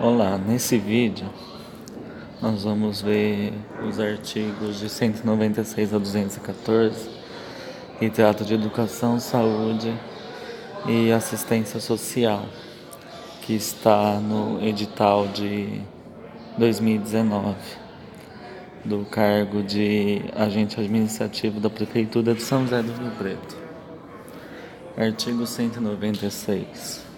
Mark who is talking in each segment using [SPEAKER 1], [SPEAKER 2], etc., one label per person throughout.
[SPEAKER 1] Olá, nesse vídeo nós vamos ver os artigos de 196 a 214 que tratam de educação, saúde e assistência social, que está no edital de 2019 do cargo de agente administrativo da Prefeitura de São José do Rio Preto. Artigo 196.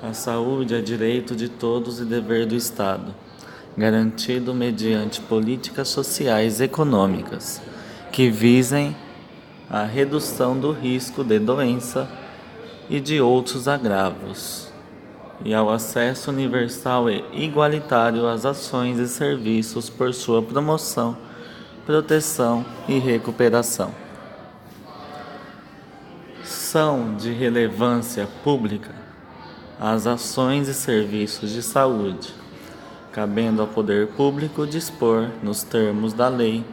[SPEAKER 1] A saúde é direito de todos e dever do Estado, garantido mediante políticas sociais e econômicas que visem a redução do risco de doença e de outros agravos, e ao acesso universal e igualitário às ações e serviços por sua promoção, proteção e recuperação. São de relevância pública as ações e serviços de saúde, cabendo ao poder público dispor, nos termos da lei,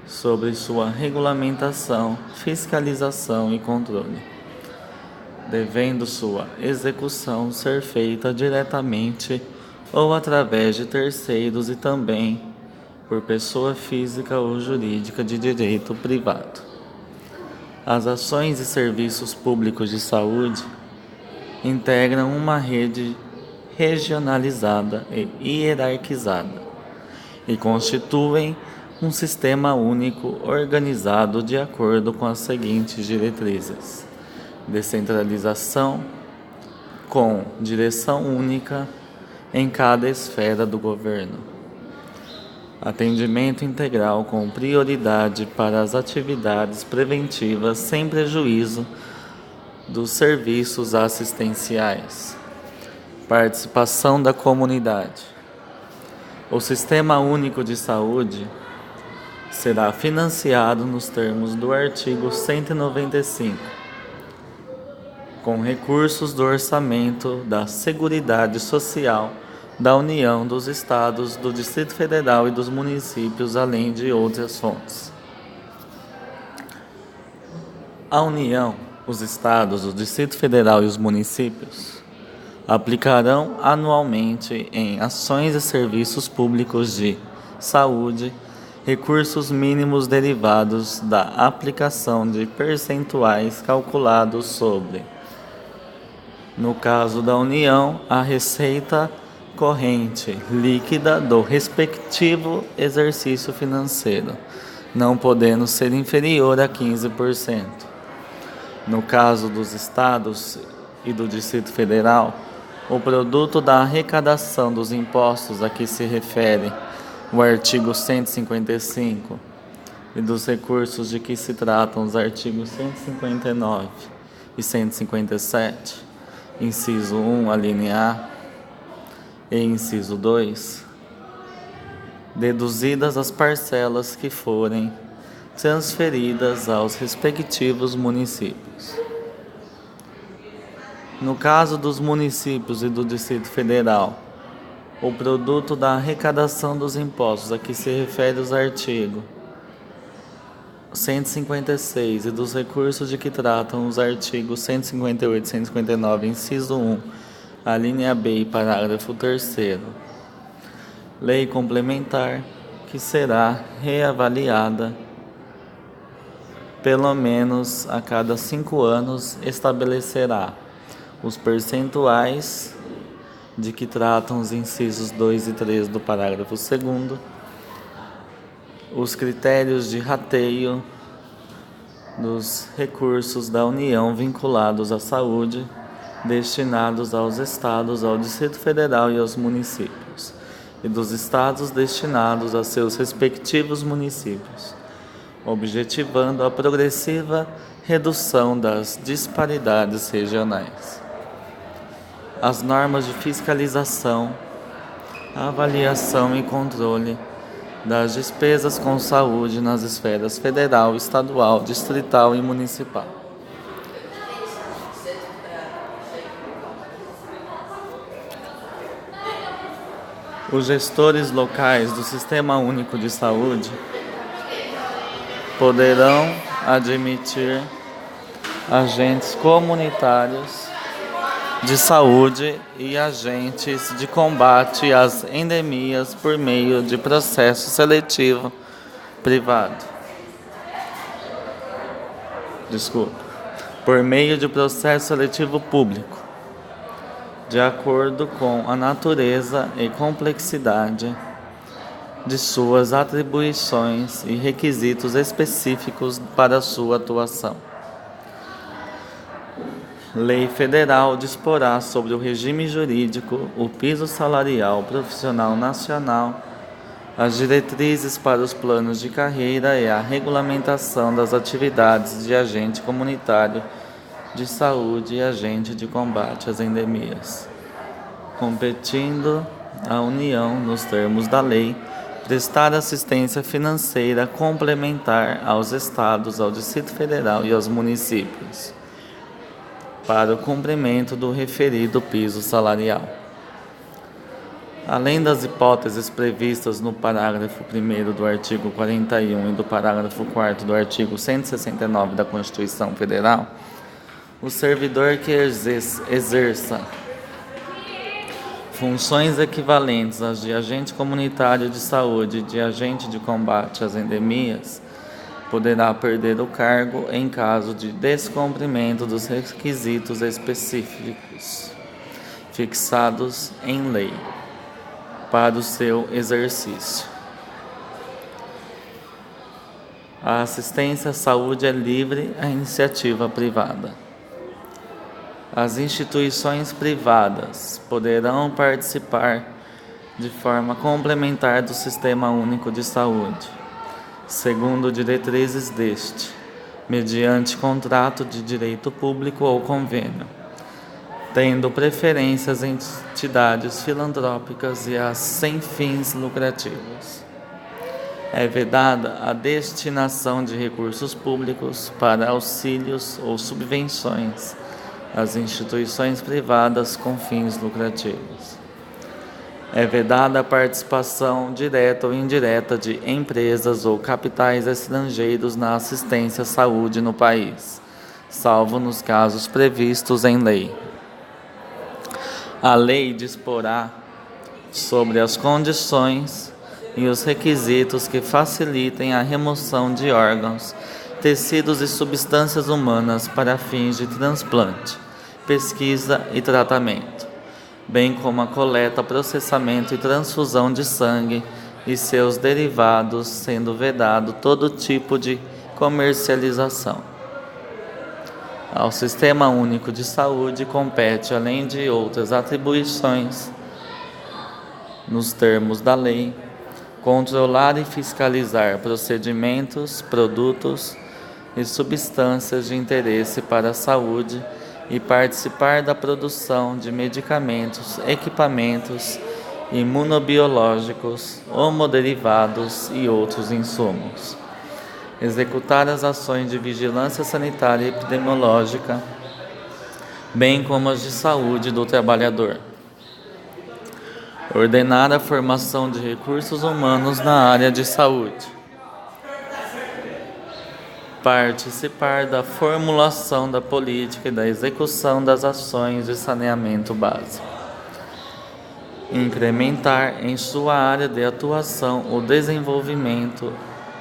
[SPEAKER 1] sobre sua regulamentação, fiscalização e controle, devendo sua execução ser feita diretamente ou através de terceiros e também por pessoa física ou jurídica de direito privado. As ações e serviços públicos de saúde integram uma rede regionalizada e hierarquizada e constituem um sistema único organizado de acordo com as seguintes diretrizes: descentralização, com direção única em cada esfera do governo; atendimento integral com prioridade para as atividades preventivas sem prejuízo dos serviços assistenciais; participação da comunidade. O Sistema Único de Saúde será financiado nos termos do artigo 195, com recursos do orçamento da Seguridade Social da União, dos Estados, do Distrito Federal e dos municípios, além de outras fontes. A União, os Estados, o Distrito Federal e os municípios aplicarão anualmente em ações e serviços públicos de saúde recursos mínimos derivados da aplicação de percentuais calculados sobre, no caso da União, a receita corrente líquida do respectivo exercício financeiro, não podendo ser inferior a 15%. No caso dos Estados e do Distrito Federal, o produto da arrecadação dos impostos a que se refere o artigo 155 e dos recursos de que se tratam os artigos 159 e 157, inciso 1, alínea A e inciso 2, deduzidas as parcelas que forem transferidas aos respectivos municípios. No caso dos municípios e do Distrito Federal, o produto da arrecadação dos impostos a que se refere os artigos 156 e dos recursos de que tratam os artigos 158 e 159, inciso 1, a linha B e parágrafo 3º. Lei complementar que será reavaliada pelo menos a cada 5 anos, estabelecerá os percentuais de que tratam os incisos 2 e 3 do parágrafo 2º, os critérios de rateio dos recursos da União vinculados à saúde, destinados aos Estados, ao Distrito Federal e aos municípios, e dos Estados destinados a seus respectivos municípios, objetivando a progressiva redução das disparidades regionais. As normas de fiscalização, avaliação e controle das despesas com saúde nas esferas federal, estadual, distrital e municipal. Os gestores locais do Sistema Único de Saúde poderão admitir agentes comunitários de saúde e agentes de combate às endemias por meio de processo seletivo privado. Por meio de processo seletivo público, de acordo com a natureza e complexidade de suas atribuições e requisitos específicos para sua atuação. Lei Federal disporá sobre o regime jurídico, o piso salarial profissional nacional, as diretrizes para os planos de carreira e a regulamentação das atividades de agente comunitário de saúde e agente de combate às endemias, competindo à União, nos termos da lei, prestar assistência financeira complementar aos Estados, ao Distrito Federal e aos municípios, para o cumprimento do referido piso salarial. Além das hipóteses previstas no parágrafo 1º do artigo 41 e do parágrafo 4º do artigo 169 da Constituição Federal, o servidor que exerça funções equivalentes às de agente comunitário de saúde e de agente de combate às endemias poderá perder o cargo em caso de descumprimento dos requisitos específicos fixados em lei para o seu exercício. A assistência à saúde é livre à iniciativa privada. As instituições privadas poderão participar de forma complementar do Sistema Único de Saúde, segundo diretrizes deste, mediante contrato de direito público ou convênio, tendo preferência às entidades filantrópicas e às sem fins lucrativos. É vedada a destinação de recursos públicos para auxílios ou subvenções às instituições privadas com fins lucrativos. É vedada a participação direta ou indireta de empresas ou capitais estrangeiros na assistência à saúde no país, salvo nos casos previstos em lei. A lei disporá sobre as condições e os requisitos que facilitem a remoção de órgãos, tecidos e substâncias humanas para fins de transplante, pesquisa e tratamento, bem como a coleta, processamento e transfusão de sangue e seus derivados, sendo vedado todo tipo de comercialização. Ao Sistema Único de Saúde compete, além de outras atribuições, nos termos da lei, controlar e fiscalizar procedimentos, produtos e substâncias de interesse para a saúde e participar da produção de medicamentos, equipamentos imunobiológicos, homoderivados e outros insumos. Executar as ações de vigilância sanitária e epidemiológica, bem como as de saúde do trabalhador. Ordenar a formação de recursos humanos na área de saúde. Participar da formulação da política e da execução das ações de saneamento básico. Incrementar em sua área de atuação o desenvolvimento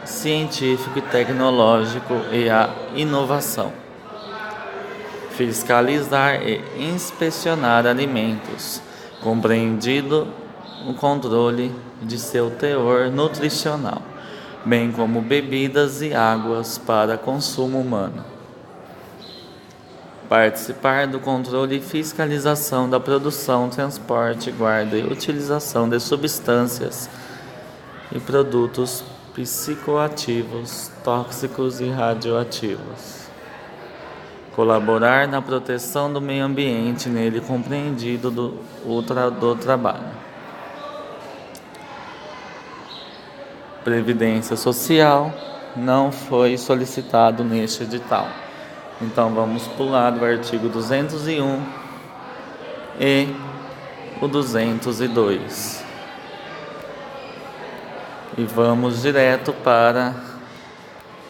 [SPEAKER 1] científico e tecnológico e a inovação. Fiscalizar e inspecionar alimentos, compreendido o controle de seu teor nutricional, bem como bebidas e águas para consumo humano. Participar do controle e fiscalização da produção, transporte, guarda e utilização de substâncias e produtos psicoativos, tóxicos e radioativos. Colaborar na proteção do meio ambiente, nele compreendido do trabalho. Previdência Social não foi solicitado neste edital. Então vamos pular do artigo 201 e o 202. E vamos direto para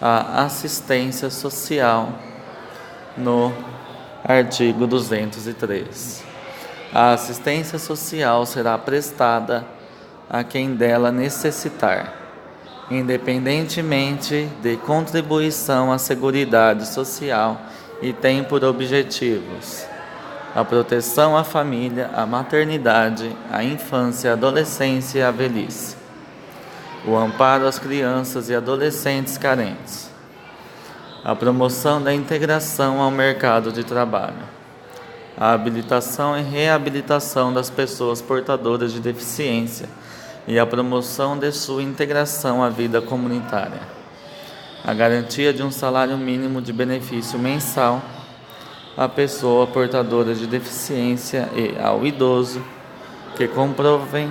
[SPEAKER 1] a assistência social no artigo 203. A assistência social será prestada a quem dela necessitar, independentemente de contribuição à Seguridade Social, e tem por objetivos a proteção à família, à maternidade, à infância, à adolescência e à velhice, o amparo às crianças e adolescentes carentes, a promoção da integração ao mercado de trabalho, a habilitação e reabilitação das pessoas portadoras de deficiência e a promoção de sua integração à vida comunitária, a garantia de um salário mínimo de benefício mensal à pessoa portadora de deficiência e ao idoso que comprovem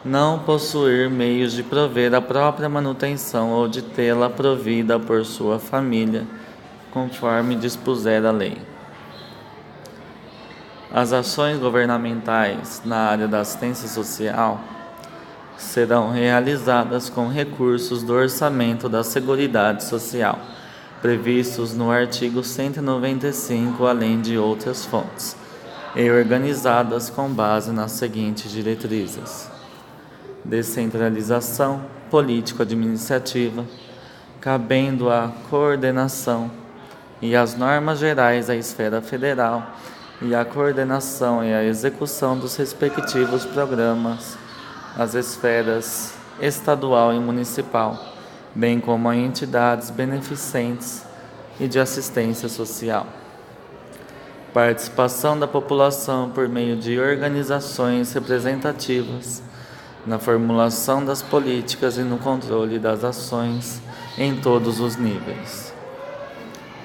[SPEAKER 1] não possuir meios de prover a própria manutenção ou de tê-la provida por sua família, conforme dispuser a lei. As ações governamentais na área da assistência social serão realizadas com recursos do orçamento da Seguridade Social, previstos no artigo 195, além de outras fontes, e organizadas com base nas seguintes diretrizes: descentralização político-administrativa, cabendo a coordenação e as normas gerais à esfera federal e a coordenação e a execução dos respectivos programas às esferas estadual e municipal, bem como a entidades beneficentes e de assistência social. Participação da população por meio de organizações representativas na formulação das políticas e no controle das ações em todos os níveis.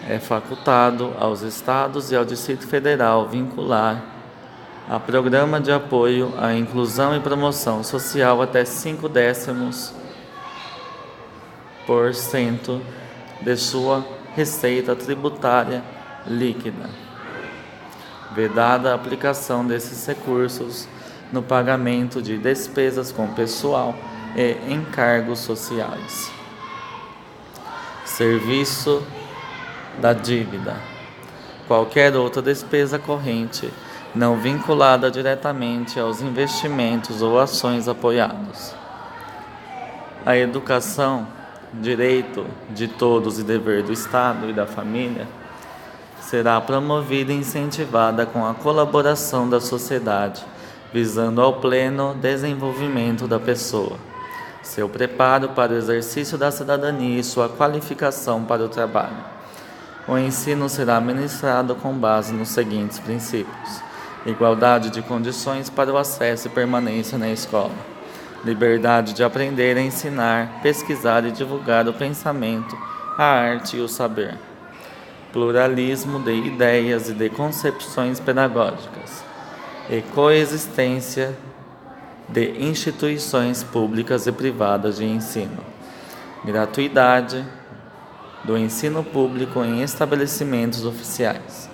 [SPEAKER 1] É facultado aos Estados e ao Distrito Federal vincular a programa de apoio à inclusão e promoção social até 0,5% de sua receita tributária líquida, vedada a aplicação desses recursos no pagamento de despesas com pessoal e encargos sociais. Serviço da dívida. Qualquer outra despesa corrente não vinculada diretamente aos investimentos ou ações apoiados. A educação, direito de todos e dever do Estado e da família, será promovida e incentivada com a colaboração da sociedade, visando ao pleno desenvolvimento da pessoa, seu preparo para o exercício da cidadania e sua qualificação para o trabalho. O ensino será ministrado com base nos seguintes princípios: igualdade de condições para o acesso e permanência na escola, liberdade de aprender a ensinar, pesquisar e divulgar o pensamento, a arte e o saber, pluralismo de ideias e de concepções pedagógicas, e coexistência de instituições públicas e privadas de ensino, gratuidade do ensino público em estabelecimentos oficiais,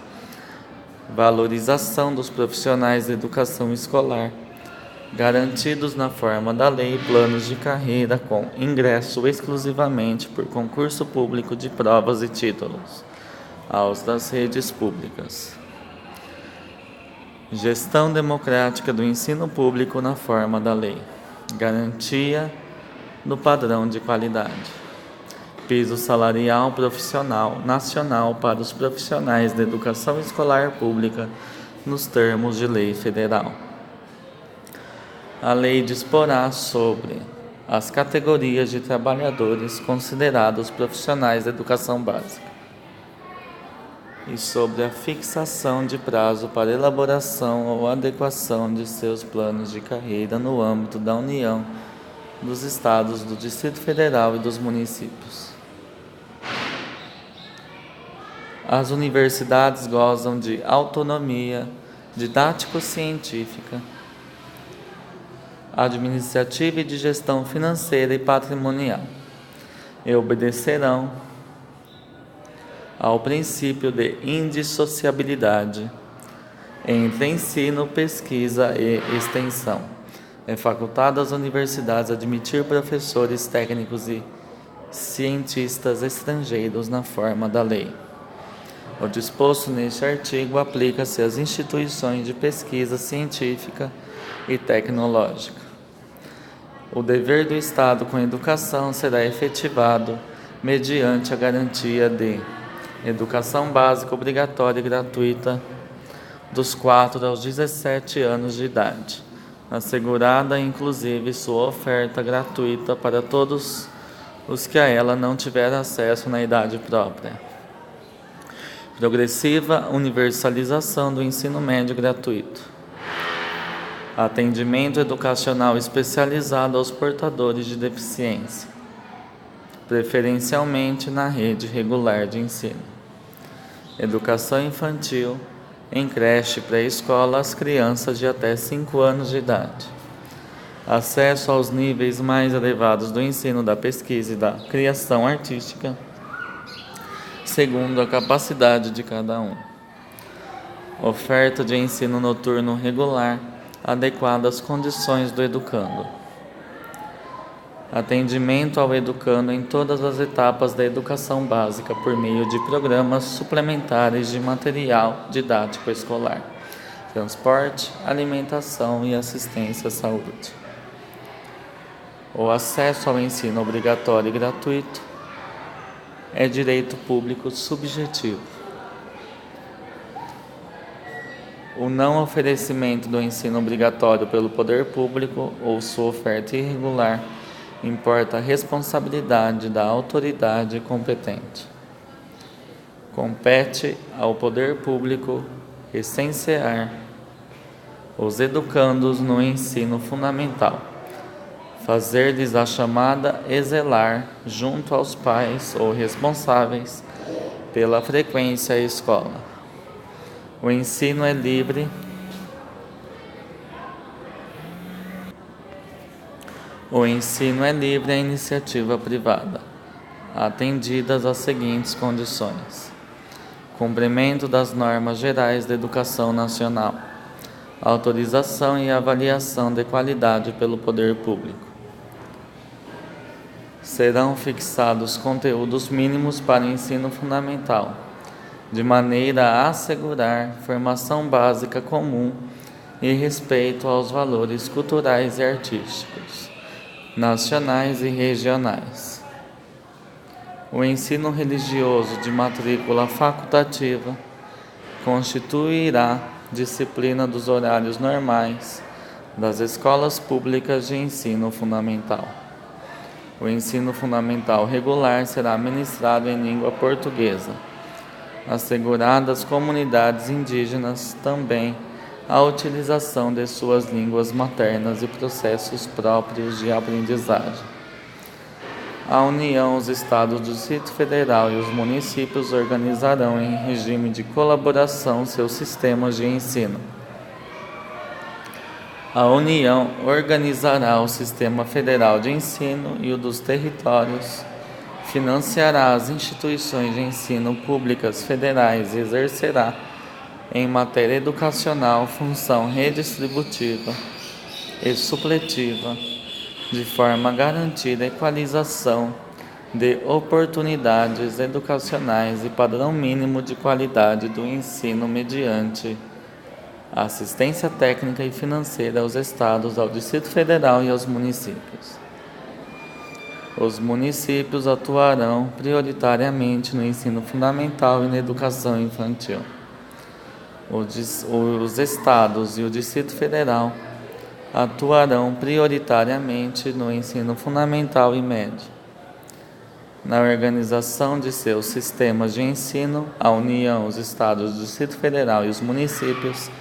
[SPEAKER 1] valorização dos profissionais de educação escolar, garantidos na forma da lei planos de carreira com ingresso exclusivamente por concurso público de provas e títulos aos das redes públicas. Gestão democrática do ensino público na forma da lei. Garantia do padrão de qualidade. Piso salarial profissional nacional para os profissionais da educação escolar pública nos termos de lei federal. A lei disporá sobre as categorias de trabalhadores considerados profissionais da educação básica e sobre a fixação de prazo para elaboração ou adequação de seus planos de carreira no âmbito da União, dos Estados, do Distrito Federal e dos municípios. As universidades gozam de autonomia didático-científica, administrativa e de gestão financeira e patrimonial, e obedecerão ao princípio de indissociabilidade entre ensino, pesquisa e extensão. É facultado às universidades admitir professores, técnicos e cientistas estrangeiros na forma da lei. O disposto neste artigo aplica-se às instituições de pesquisa científica e tecnológica. O dever do Estado com a educação será efetivado mediante a garantia de educação básica obrigatória e gratuita dos 4 aos 17 anos de idade, assegurada inclusive sua oferta gratuita para todos os que a ela não tiveram acesso na idade própria. Progressiva universalização do ensino médio gratuito. Atendimento educacional especializado aos portadores de deficiência, preferencialmente na rede regular de ensino. Educação infantil em creche pré-escola às crianças de até 5 anos de idade. Acesso aos níveis mais elevados do ensino da pesquisa e da criação artística, segundo a capacidade de cada um. Oferta de ensino noturno regular, adequada às condições do educando. Atendimento ao educando em todas as etapas da educação básica por meio de programas suplementares de material didático escolar, transporte, alimentação e assistência à saúde. O acesso ao ensino obrigatório e gratuito é direito público subjetivo. O não oferecimento do ensino obrigatório pelo poder público ou sua oferta irregular importa a responsabilidade da autoridade competente. Compete ao poder público recensear os educandos no ensino fundamental, fazer-lhes a chamada e zelar junto aos pais ou responsáveis pela frequência à escola. O ensino é livre. O ensino é livre à iniciativa privada, atendidas as seguintes condições: cumprimento das normas gerais da educação nacional, autorização e avaliação de qualidade pelo poder público. Serão fixados conteúdos mínimos para o ensino fundamental, de maneira a assegurar formação básica comum e respeito aos valores culturais e artísticos, nacionais e regionais. O ensino religioso de matrícula facultativa constituirá disciplina dos horários normais das escolas públicas de ensino fundamental. O ensino fundamental regular será ministrado em língua portuguesa, assegurada às comunidades indígenas também a utilização de suas línguas maternas e processos próprios de aprendizagem. A União, os Estados do Distrito Federal e os municípios organizarão em regime de colaboração seus sistemas de ensino. A União organizará o Sistema Federal de Ensino e o dos territórios, financiará as instituições de ensino públicas federais e exercerá, em matéria educacional, função redistributiva e supletiva, de forma a garantir a equalização de oportunidades educacionais e padrão mínimo de qualidade do ensino mediante assistência técnica e financeira aos Estados, ao Distrito Federal e aos municípios. Os municípios atuarão prioritariamente no ensino fundamental e na educação infantil. Os Estados e o Distrito Federal atuarão prioritariamente no ensino fundamental e médio. Na organização de seus sistemas de ensino, a União, os Estados, o Distrito Federal e os municípios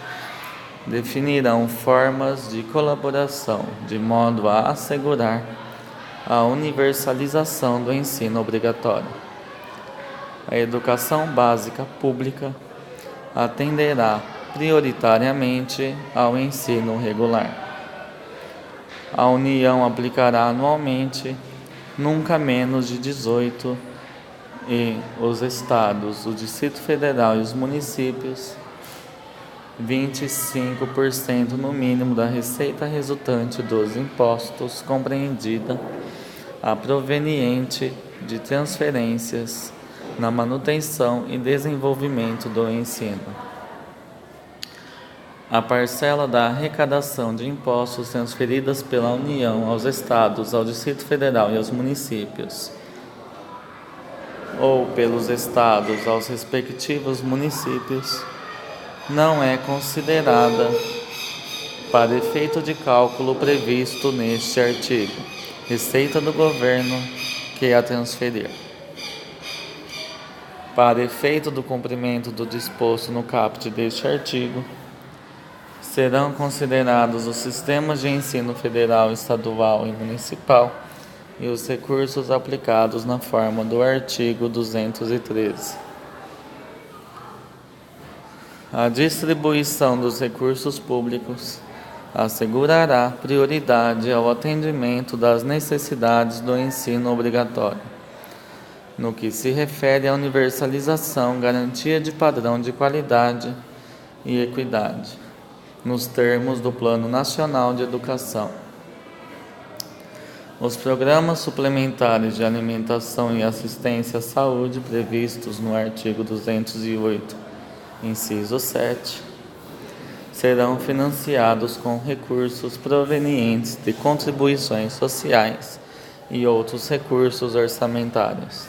[SPEAKER 1] definirão formas de colaboração de modo a assegurar a universalização do ensino obrigatório. A educação básica pública atenderá prioritariamente ao ensino regular. A União aplicará anualmente nunca menos de 18 e os Estados, o Distrito Federal e os municípios 25% no mínimo da receita resultante dos impostos, compreendida a proveniente de transferências na manutenção e desenvolvimento do ensino. A parcela da arrecadação de impostos transferidas pela União aos Estados, ao Distrito Federal e aos municípios, ou pelos Estados aos respectivos municípios, não é considerada para efeito de cálculo previsto neste artigo, receita do governo que a transferir. Para efeito do cumprimento do disposto no caput deste artigo, serão considerados os sistemas de ensino federal, estadual e municipal e os recursos aplicados na forma do artigo 213. A distribuição dos recursos públicos assegurará prioridade ao atendimento das necessidades do ensino obrigatório, no que se refere à universalização, garantia de padrão de qualidade e equidade, nos termos do Plano Nacional de Educação. Os programas suplementares de alimentação e assistência à saúde previstos no artigo 208, inciso 7, serão financiados com recursos provenientes de contribuições sociais e outros recursos orçamentários.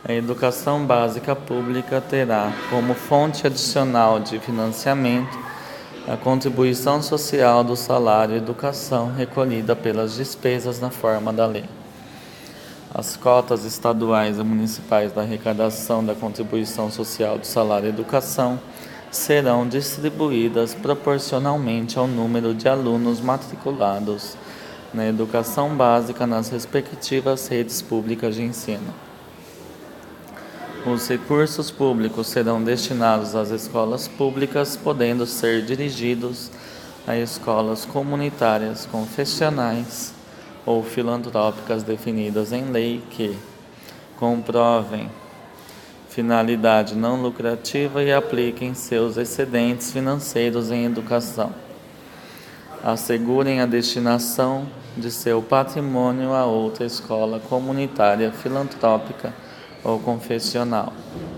[SPEAKER 1] A educação básica pública terá como fonte adicional de financiamento a contribuição social do salário educação recolhida pelas despesas na forma da lei. As cotas estaduais e municipais da arrecadação da contribuição social do salário educação serão distribuídas proporcionalmente ao número de alunos matriculados na educação básica nas respectivas redes públicas de ensino. Os recursos públicos serão destinados às escolas públicas, podendo ser dirigidos a escolas comunitárias, confessionais ou filantrópicas definidas em lei que comprovem finalidade não lucrativa e apliquem seus excedentes financeiros em educação. Assegurem a destinação de seu patrimônio a outra escola comunitária, filantrópica ou confessional,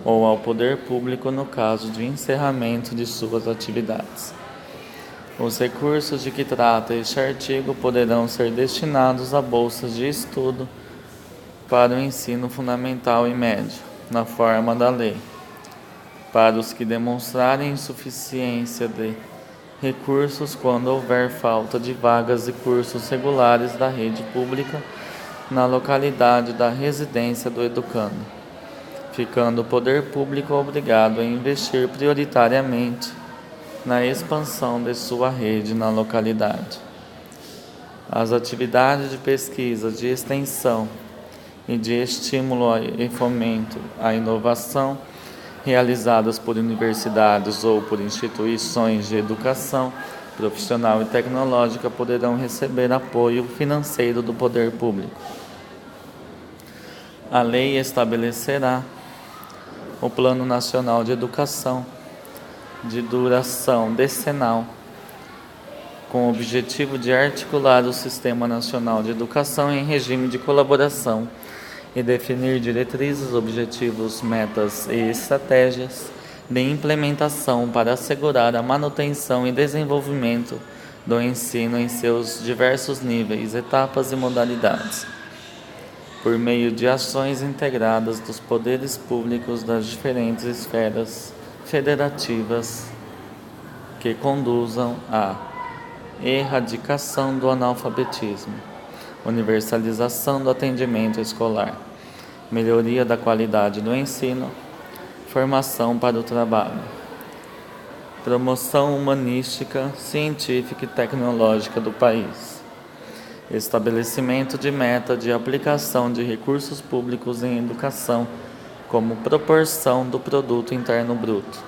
[SPEAKER 1] ou ao poder público no caso de encerramento de suas atividades. Os recursos de que trata este artigo poderão ser destinados a bolsas de estudo para o ensino fundamental e médio, na forma da lei, para os que demonstrarem insuficiência de recursos quando houver falta de vagas e cursos regulares da rede pública na localidade da residência do educando, ficando o poder público obrigado a investir prioritariamente na expansão de sua rede na localidade. As atividades de pesquisa, de extensão e de estímulo e fomento à inovação realizadas por universidades ou por instituições de educação profissional e tecnológica poderão receber apoio financeiro do poder público. A lei estabelecerá o Plano Nacional de Educação, de duração decenal, com o objetivo de articular o Sistema Nacional de Educação em regime de colaboração e definir diretrizes, objetivos, metas e estratégias de implementação para assegurar a manutenção e desenvolvimento do ensino em seus diversos níveis, etapas e modalidades, por meio de ações integradas dos poderes públicos das diferentes esferas federativas que conduzam à erradicação do analfabetismo, universalização do atendimento escolar, melhoria da qualidade do ensino, formação para o trabalho, promoção humanística, científica e tecnológica do país, estabelecimento de meta de aplicação de recursos públicos em educação como proporção do produto interno bruto.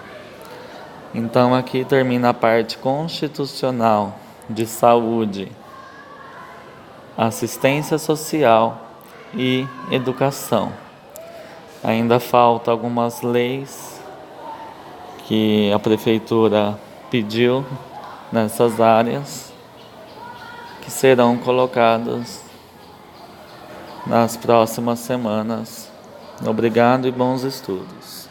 [SPEAKER 1] Então aqui termina a parte constitucional de saúde, assistência social e educação. Ainda falta algumas leis que a prefeitura pediu nessas áreas, que serão colocadas nas próximas semanas Obrigado e bons estudos.